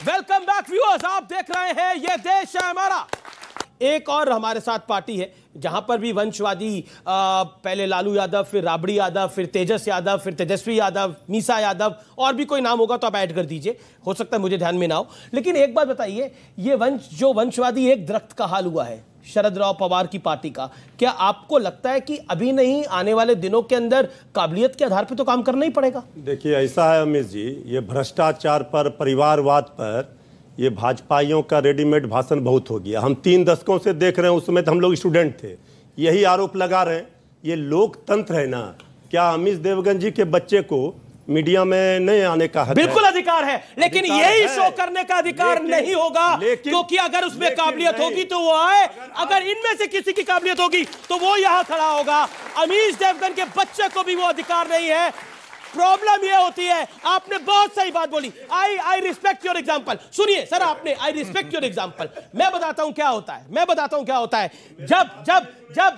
Welcome back viewers, आप देख रहे हैं ये देश है हमारा। एक और हमारे साथ पार्टी है जहां पर भी वंशवादी, पहले लालू यादव, फिर राबड़ी यादव, फिर तेजस यादव, फिर तेजस्वी यादव, मीसा यादव, और भी कोई नाम होगा तो आप ऐड कर दीजिए, हो सकता है मुझे ध्यान में ना हो। लेकिन एक बात बताइए, ये वंशवादी एक दरख्त का हाल हुआ है शरद राव पवार की पार्टी का, क्या आपको लगता है कि अभी नहीं, आने वाले दिनों के अंदर काबिलियत के आधार पर तो काम करना ही पड़ेगा? देखिए, ऐसा है अमित जी, ये भ्रष्टाचार पर, परिवारवाद पर ये भाजपाइयों का रेडीमेड भाषण बहुत हो गया। हम 3 दशकों से देख रहे हैं, उसमें तो हम लोग स्टूडेंट थे, यही आरोप लगा रहे हैं। ये लोकतंत्र है ना? क्या अमित देवगन जी के बच्चे को मीडिया में नहीं आने का हक बिल्कुल है? अधिकार है, लेकिन यही शो करने का अधिकार नहीं होगा, क्योंकि अगर उसमें काबिलियत होगी तो वो आए, अगर इनमें से किसी की काबिलियत होगी तो वो यहां खड़ा होगा। अमीश देवगन के बच्चे को भी वो अधिकार नहीं है। प्रॉब्लम ये होती है, आपने बहुत सही बात बोली, आई रिस्पेक्ट योर एग्जाम्पल। सुनिए सर, आपने आई रिस्पेक्ट योर एग्जाम्पल। मैं बताता हूं क्या होता है,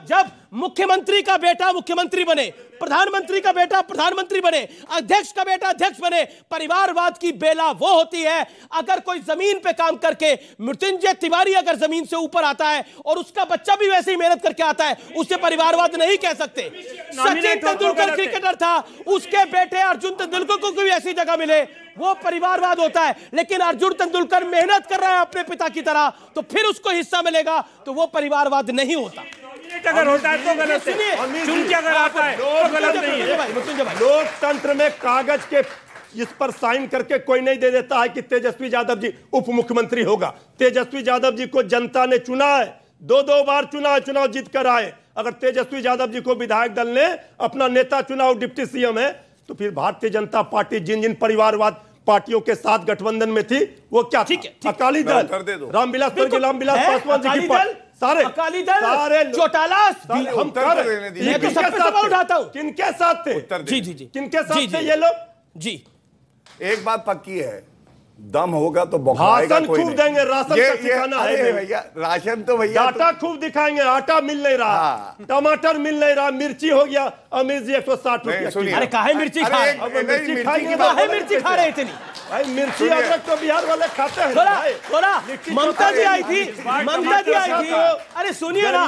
जब मुख्यमंत्री का बेटा मुख्यमंत्री बने, प्रधानमंत्री का बेटा प्रधानमंत्री बने, अध्यक्ष का बेटा अध्यक्ष बने, परिवारवाद की बेला वो होती है अगर कोई जमीन पे काम करके, मृत्युंजय तिवारी अगर जमीन से ऊपर आता है और उसका बच्चा भी वैसे ही मेहनत करके आता है, उसे परिवारवाद नहीं कह सकते। सचिन तेंदुलकर क्रिकेटर था, उसके बेटे अर्जुन तेंदुलकर को कोई ऐसी जगह मिले, वो परिवारवाद होता है। लेकिन अर्जुन तेंदुलकर मेहनत कर रहा है अपने पिता की तरह, तो फिर उसको हिस्सा मिलेगा, तो वो परिवारवाद नहीं होता। अगर होता है तो गलत है, चुन के अगर आता है तो गलत नहीं है। लोकतंत्र में कागज के इस पर साइन करके कोई नहीं दे देता है कि तेजस्वी यादव जी उप मुख्यमंत्री होगा। तेजस्वी यादव जी को जनता ने चुना है, 2 बार चुना है, चुनाव जीत कर आए। अगर तेजस्वी यादव जी को विधायक दल ने अपना नेता चुना और डिप्टी सीएम है, तो फिर भारतीय जनता पार्टी जिन पारिवारवाद पार्टियों के साथ गठबंधन में थी, वो क्या थी? अकाली दल, रामविलास पासवान जी की सारे अकाली दल, सारे चौटाला, हम कर मैं तो सबसे सवाल उठाता हूं, किनके साथ थे? जी, किनके साथ थे ये लोग? जी, एक बात पक्की है, दम होगा तो भाषण खूब देंगे, राशन का सिखाना है भैया, राशन तो भैया आटा खूब दिखाएंगे, आटा मिल नहीं रहा, टमाटर मिल नहीं रहा, मिर्ची हो गया अमित जी 160 रुपये। अरे काहे मिर्ची खा रहे हैं इतनी? भाई मिर्ची अदरक तो बिहार वाले खाते हैं। थोड़ा ममता जी आई थी। अरे सुनिए ना,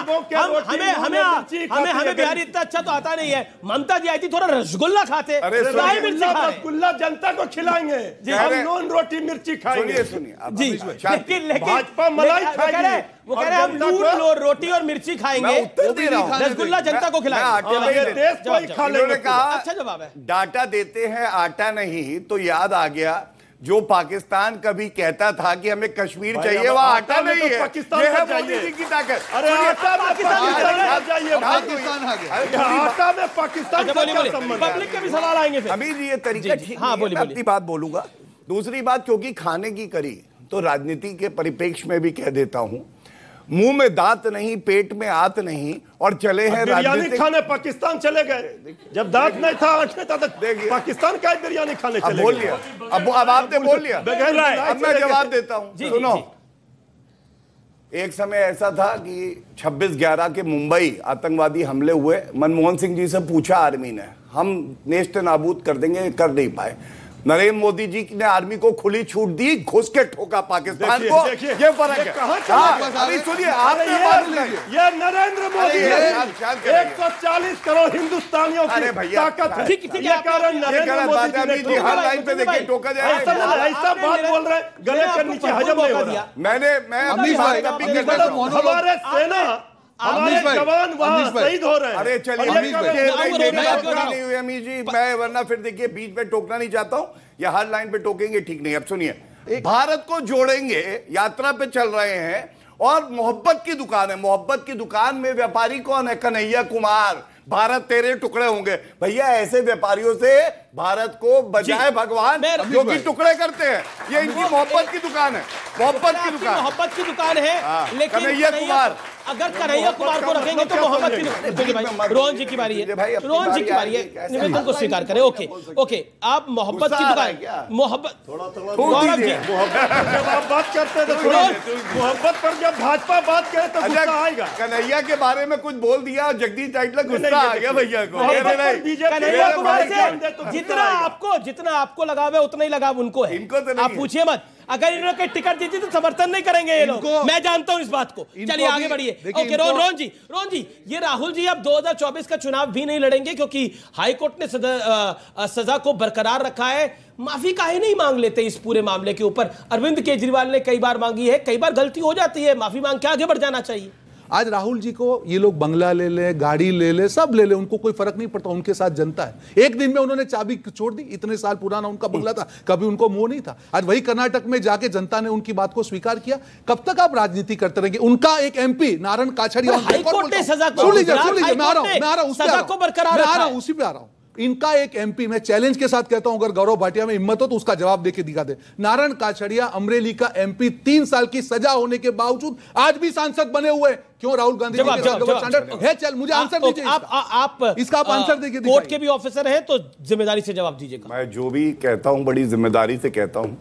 हमें बिहारी इतना अच्छा तो आता नहीं है। ममता जी आई थी, थोड़ा रसगुल्ला खाते, रसगुल्ला जनता को खिलाएंगे, हम नॉन रोटी मिर्ची खाएंगे। सुनिए भाजपा मलाई खाएगी, वो कह रहे हैं हम नून रोटी और मिर्ची खाएंगे, रसगुल्ला जनता को खिलाएंगे। देश को ही खा लेंगे। अच्छा जवाब है। डाटा देते हैं, आटा नहीं। तो याद आ गया, जो पाकिस्तान कभी कहता था कि हमें कश्मीर चाहिए, वह आटा नहीं है, पाकिस्तान ये है मोदी जी की ताकत। अरे आटा में पाकिस्तान चाहिए, आटा में पाकिस्तान का संबंध। पब्लिक के भी सवाल आएंगे फिर। अमीर जी, ये तरीका ठीक नहीं है। अपनी बात बोलूंगा। दूसरी बात, क्योंकि खाने की करी, तो राजनीति के परिप्रेक्ष्य में भी कह देता हूं, मुंह में दांत नहीं, पेट में आत नहीं, और चले हैं बिरयानी खाने पाकिस्तान चले गए। जब दांत नहीं था, आंखें था, पाकिस्तान का बिरयानी खाने चले गए। बोल लिया, अब आपने बोल लिया, अब मैं जवाब देता हूं। सुनो, एक समय ऐसा था कि 26/11 के मुंबई आतंकवादी हमले हुए। मनमोहन सिंह जी से पूछा आर्मी ने, हम नेस्त नाबूद कर देंगे, कर नहीं पाए। नरेंद्र मोदी जी ने आर्मी को खुली छूट दी, घुस के ठोका पाकिस्तान को। ये फर्क है। अभी सुनिए, आपने ये नरेंद्र मोदी 140 करोड़ हिंदुस्तानियों की ताकत है। ये कारण नरेंद्र मोदी जी हर लाइन पे देखिए टोका जाए। ऐसा बात बोल रहे, गले के नीचे हजम नहीं हो रहा। हमारे सेना, हमारे जवान वहां शहीद हो रहे हैं। अरे चलिए, नहीं हुई अमीर जी, मैं वरना फिर देखिए बीच में टोकना नहीं चाहता हूं, या हर लाइन पे टोकेंगे ठीक नहीं। अब सुनिए, भारत को जोड़ेंगे, यात्रा पे चल रहे हैं, और मोहब्बत की दुकान है। मोहब्बत की दुकान में व्यापारी कौन है? कन्हैया कुमार। भारत तेरे टुकड़े होंगे। भैया, ऐसे व्यापारियों से भारत को बजाए भगवान, जो कि टुकड़े करते हैं। ये इनकी मोहब्बत की दुकान है, मोहब्बत की दुकान है। लेकिन कन्हैया कुमार, अगर कन्हैया कुमार को रखेंगे तो मोहब्बत की दुकान। रोहन जी की बारी है, रोहन जी की बारी है, निवेदन को स्वीकार करें। ओके, आप मोहब्बत की दुकान, मोहब्बत जब आप बात करते हैं तो मोहब्बत पर जब भाजपा बात करे तो गुस्सा आएगा। कन्हैया के बारे में कुछ बोल दिया, जगदीश टाइटलर गुस्सा आ गया भैया को। कन्हैया कुमार से जितना आपको लगाव है उतना ही लगाव उनको है। इनको तो आप पूछिए मत। अगर इन लोग के टिकट दी थी तो समर्थन नहीं करेंगे ये लोग, मैं जानता हूं इस बात को। चलिए आगे बढ़िए। ओके रोहन जी, ये राहुल जी अब 2024 का चुनाव भी नहीं लड़ेंगे क्योंकि हाईकोर्ट ने सजा को बरकरार रखा है, माफी काहे नहीं मांग लेते इस पूरे मामले के ऊपर? अरविंद केजरीवाल ने कई बार मांगी है, कई बार गलती हो जाती है, माफी मांग के आगे बढ़ जाना चाहिए। आज राहुल जी को ये लोग बंगला ले ले, गाड़ी ले ले, सब ले ले, उनको कोई फर्क नहीं पड़ता, उनके साथ जनता है। एक दिन में उन्होंने चाबी छोड़ दी, इतने साल पुराना उनका बंगला था, कभी उनको मोह नहीं था। आज वही कर्नाटक में जाके जनता ने उनकी बात को स्वीकार किया। कब तक आप राजनीति करते रहेंगे? उनका एक एमपी नारायण काछड़िया, हाईकोर्ट ने सजा को, सुन लीजिए, मैं आ रहा हूं, सजा को बरकरार रखा है, उसी पे आ रहा हूं। इनका एक एमपी, मैं चैलेंज के साथ कहता हूं, अगर गौरव भाटिया में हिम्मत हो तो उसका जवाब देके दिखा दे। नारायण काछड़िया अमरेली का एमपी 3 साल की सजा होने के बावजूद आज भी सांसद बने हुए। क्यों? राहुल गांधी है। चल मुझे आंसर दीजिए, आप इसका आप आंसर देखिए। कोर्ट के भी ऑफिसर हैं तो जिम्मेदारी से जवाब दीजिएगा। मैं जो भी कहता हूं बड़ी जिम्मेदारी से कहता हूं,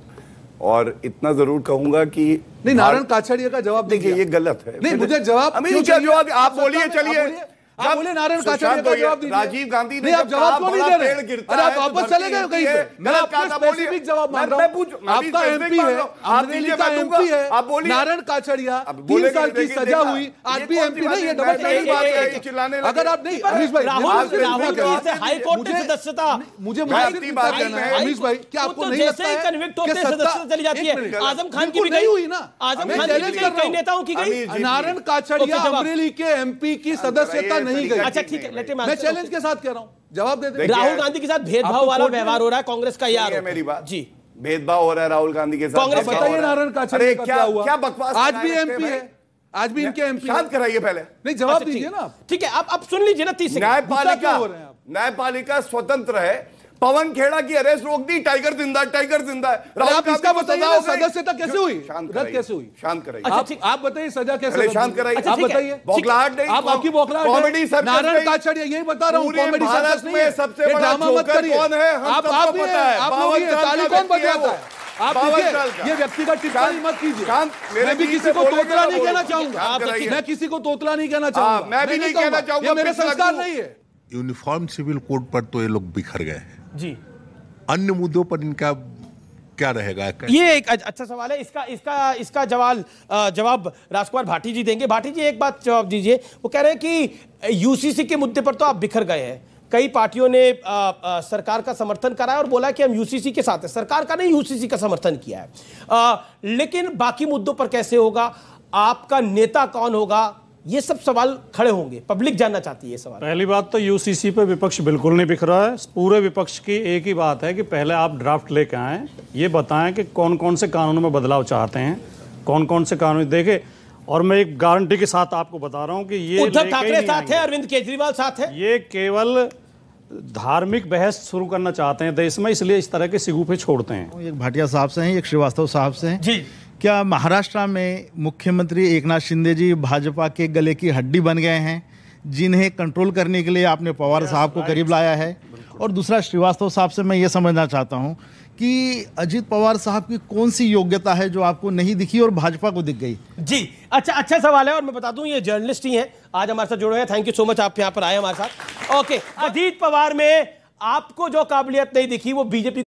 और इतना जरूर कहूंगा कि नहीं, नारायण काछड़िया का जवाब देखिए ये गलत है। नहीं, मुझे जवाब जवाब आप बोलिए। चलिए आप बोले नारायण काछड़िया का जवाब दीजिए। राजीव गांधी ने आप जवाब क्यों नहीं दे रहे? अरे आप वापस चले गए कहीं पे? मैं आपका स्पेसिफिक जवाब मांग रहा हूं। आपका एमपी है, अमरेली का एमपी है, नारायण काछड़िया 3 साल की सजा हुई, आज भी एमपी नहीं है। डबल स्टैंडर्ड बात है। अगर आप नहीं, अमीश भाई, हाईकोर्ट की सदस्यता मुझे अमीश भाई, क्या आपको नहीं लगता है कन्विक्ट होते सदस्यता चली जाती है? आजम खान की भी गई हुई ना, आजम खान की कई नेताओं की गई। नारायण काछड़िया अमरेली के एमपी की सदस्यता नहीं गई। अच्छा ठीक है, मैं चैलेंज के साथ कह रहा हूं, जवाब दे दे। राहुल गांधी के साथ भेदभाव वाला व्यवहार हो रहा है कांग्रेस का, यार मेरी बात जी, भेदभाव हो रहा है राहुल गांधी के साथ। कांग्रेस बताइए नारायण काछड़िया का क्या हुआ? क्या बकवास? आज भी एमपी है, आज भी इनके एमपी। शांत कराइए पहले। नहीं, जवाब दीजिए ना। ठीक है, आप सुन लीजिए ना। 30 सेकंड। न्यायपालिका स्वतंत्र है। पवन खेड़ा की अरेस्ट रोक दी, टाइगर जिंदा, टाइगर जिंदा है। आप इसका बताइए, सदस्यता कैसे हुई, रद्द कैसे हुई? शांत कराइए। आप बताइए सजा कैसे? शांत कराइए। आप बताइए। बौखलाहट नहीं, आप आपकी बौखलाहट कॉमेडी सर्कस। नारायण काछड़िया यही बता रहा हूं, कॉमेडी सर्कस नहीं है। सबसे बड़ा जोकर कौन है? आप पता है, आप लोग ये ताली कौन बजाता है? आप ये व्यक्तिगत टिप्पणी मत कीजिए। मैं भी किसी को तोतला नहीं कहना चाहूंगा, मैं किसी को तोतला नहीं कहना चाहूंगा, मैं भी नहीं कहना चाहूंगा, मेरा संस्कार नहीं है। यूनिफॉर्म सिविल कोड पर तो ये लोग बिखर गए हैं जी। अन्य मुद्दों पर इनका क्या रहेगा? ये एक अच्छा सवाल है। इसका जवाब राजकुमार भाटी जी देंगे। भाटी जी एक बात जवाब दीजिए। वो कह रहे हैं कि यूसीसी के मुद्दे पर तो आप बिखर गए हैं, कई पार्टियों ने सरकार का समर्थन करा है और बोला कि हम यूसीसी के साथ हैं, सरकार का नहीं यूसीसी का समर्थन किया है। लेकिन बाकी मुद्दों पर कैसे होगा, आपका नेता कौन होगा, ये सब सवाल खड़े होंगे, पब्लिक जानना चाहती है सवाल। पहली बात तो यूसीसी पे विपक्ष बिल्कुल नहीं बिखरा है। पूरे विपक्ष की एक ही बात है कि पहले आप ड्राफ्ट लेके आएं, ये बताएं कि कौन कौन से कानूनों में बदलाव चाहते हैं, कौन कौन से कानून देखे। और मैं एक गारंटी के साथ आपको बता रहा हूं कि ये उद्धव ठाकरे साथ है, अरविंद केजरीवाल साथ है। ये केवल धार्मिक बहस शुरू करना चाहते हैं देश में, इसलिए इस तरह के सिगुफे छोड़ते हैं। एक भाटिया साहब से हैं, एक श्रीवास्तव साहब से हैं जी। क्या महाराष्ट्र में मुख्यमंत्री एकनाथ शिंदे जी भाजपा के गले की हड्डी बन गए हैं, जिन्हें कंट्रोल करने के लिए आपने पवार साहब को करीब लाया है? और दूसरा श्रीवास्तव साहब से मैं ये समझना चाहता हूं कि अजित पवार साहब की कौन सी योग्यता है जो आपको नहीं दिखी और भाजपा को दिख गई? जी अच्छा सवाल है। और मैं बता दूं ये जर्नलिस्ट ही हैं, आज हमारे साथ जुड़े हैं। थैंक यू सो मच, आप यहाँ पर आए हमारे साथ। ओके, अजित पवार में आपको जो काबिलियत नहीं दिखी वो बीजेपी